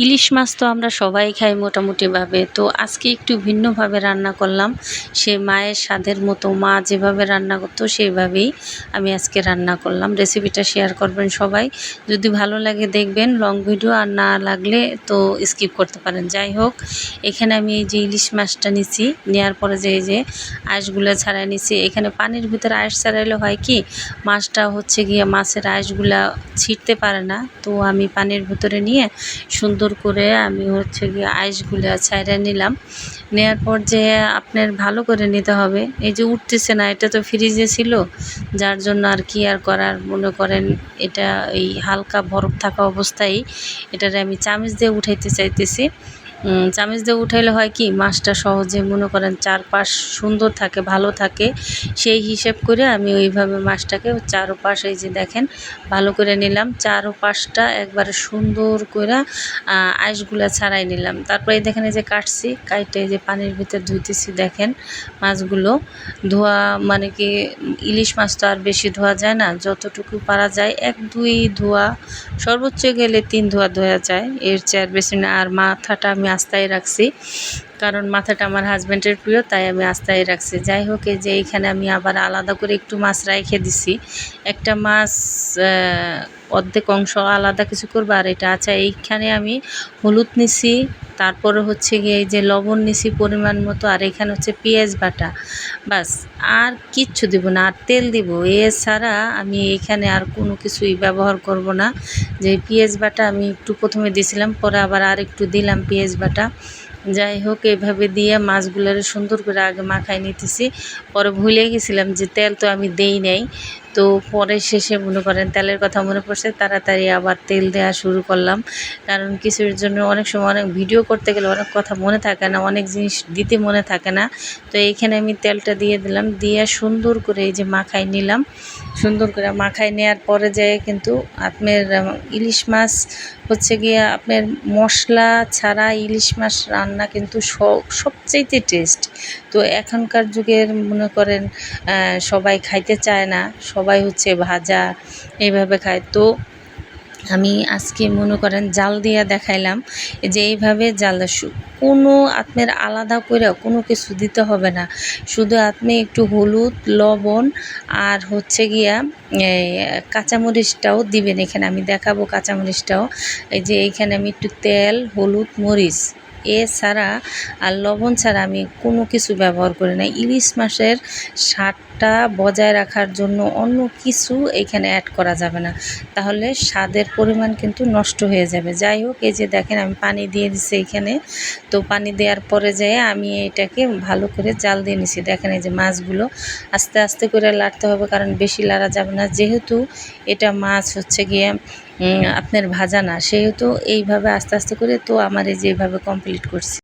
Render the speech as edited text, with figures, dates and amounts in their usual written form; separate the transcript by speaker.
Speaker 1: ইলিশ মাছ তো আমরা সবাই খাই মোটামুটিভাবে। তো আজকে একটু ভিন্নভাবে রান্না করলাম। সে মায়ের স্বাদের মতো মা যেভাবে রান্না করতো সেইভাবেই আমি আজকে রান্না করলাম। রেসিপিটা শেয়ার করবেন সবাই। যদি ভালো লাগে দেখবেন লং ভিডিও, আর না লাগলে তো স্কিপ করতে পারেন। যাই হোক, এখানে আমি এই যে ইলিশ মাছটা নিছি, নেওয়ার পরে যে এই যে আঁশগুলো ছাড়াই নিছি। এখানে পানির ভিতরে আঁশ ছাড়াইলে হয় কি, মাছটা হচ্ছে গিয়ে মাছের আঁশগুলা ছিঁড়তে পারে না। তো আমি পানির ভিতরে নিয়ে সুন্দর করে আমি হচ্ছে গিয়ে আইসগুলা ছাইড়া নিলাম। নেওয়ার পর যে আপনার ভালো করে নিতে হবে। এই যে উঠতেছে না, এটা তো ফ্রিজে ছিল, যার জন্য আর কি আর করার, মনে করেন এটা এই হালকা বরফ থাকা অবস্থায় এটারে আমি চামচ দিয়ে উঠাইতে চাইতেছি। চামচ দিয়ে উঠাইলে হয় কি, মাছটা সহজে মনে করেন চারপাশ সুন্দর থাকে, ভালো থাকে। সেই হিসেব করে আমি ওইভাবে মাছটাকে চারোপাশ এই যে দেখেন ভালো করে নিলাম। চারোপাশটা একবারে সুন্দর করে আঁশগুলা ছাড়াই নিলাম। তারপরে দেখেন এই যে কাটছি, কাইটে এই যে পানির ভিতর ধুইতেছি। দেখেন মাছগুলো ধোয়া মানে কি, ইলিশ মাছ তো আর বেশি ধোয়া যায় না, যতটুকু পারা যায় 1-2 ধোয়া, সর্বোচ্চ গেলে 3 ধোয়া ধোয়া যায়, এর চেয়ে আর বেশি না। আর মাথাটা আমি আস্তায় রাখছি, কারণ মাথাটা আমার হাজব্যান্ডের প্রিয়, তাই আমি আস্তায় রাখছি। যাই হোক, এই যে এইখানে আমি আবার আলাদা করে একটু মাছ রেখে দিছি। একটা মাছ অর্ধেক অংশ আলাদা কিছু করবো, আর এটা আচ্ছা এইখানে আমি হলুদ নিছি, তারপরে হচ্ছে গিয়ে এই যে লবণ নিছি পরিমাণ মতো, আর এখানে হচ্ছে পেঁয়াজ বাটা, বাস। আর কিচ্ছু দিব না, আর তেল দিব, এছাড়া আমি এখানে আর কোনো কিছুই ব্যবহার করব না। যে পেঁয়াজ বাটা আমি একটু প্রথমে দিয়েছিলাম, পরে আবার আর একটু দিলাম পেঁয়াজ বাটা। যাই হোক, এইভাবে দিয়ে মাছগুলোর সুন্দর করে আগে মাখাই নিতেছি। পরে ভুলে গেছিলাম যে তেল তো আমি দেই নাই। তো পরে শেষে মনে করেন তেলের কথা মনে পড়ছে, তাড়াতাড়ি আবার তেল দেওয়া শুরু করলাম। কারণ কিছুর জন্য অনেক সময় অনেক ভিডিও করতে গেলে অনেক কথা মনে থাকে না, অনেক জিনিস দিতে মনে থাকে না। তো এইখানে আমি তেলটা দিয়ে দিলাম, দিয়ে সুন্দর করে এই যে মাখাই নিলাম। সুন্দর করে মাখাই নেওয়ার পরে যায় কিন্তু আপনার ইলিশ মাছ হচ্ছে গিয়ে আপনার মশলা ছাড়া ইলিশ মাছ রান্না কিন্তু সবচাইতে টেস্ট। তো এখনকার যুগের মনে করেন সবাই খাইতে চায় না, সবাই হচ্ছে ভাজা এইভাবে খায়। তো আমি আজকে মনে করেন জাল দিয়া দেখাইলাম যে এইভাবে জাল কোনো আপনার আলাদা করে কোনো কিছু দিতে হবে না। শুধু আপনি একটু হলুদ, লবণ আর হচ্ছে গিয়া কাঁচামরিচটাও দিবেন। এখানে আমি দেখাবো কাঁচামরিচটাও। এই যে এইখানে আমি একটু তেল, হলুদ, মরিচ এছাড়া আর লবণ ছাড়া আমি কোনো কিছু ব্যবহার করি না। ইলিশ মাছের স্বাদটা বজায় রাখার জন্য অন্য কিছু এইখানে অ্যাড করা যাবে না, তাহলে স্বাদের পরিমাণ কিন্তু নষ্ট হয়ে যাবে। যাই হোক, এই যে দেখেন আমি পানি দিয়ে দিছি এইখানে। তো পানি দেওয়ার পরে যেয়ে আমি এটাকে ভালো করে জাল দিয়ে নিছি। দেখেন এই যে মাছগুলো আস্তে আস্তে করে লাড়তে হবে, কারণ বেশি লাড়া যাবে না, যেহেতু এটা মাছ হচ্ছে গিয়ে আপনার ভাজা না, সেহেতু এইভাবে আস্তে আস্তে করে। তো আমার এই যে এইভাবে কমপ্লিট করছি।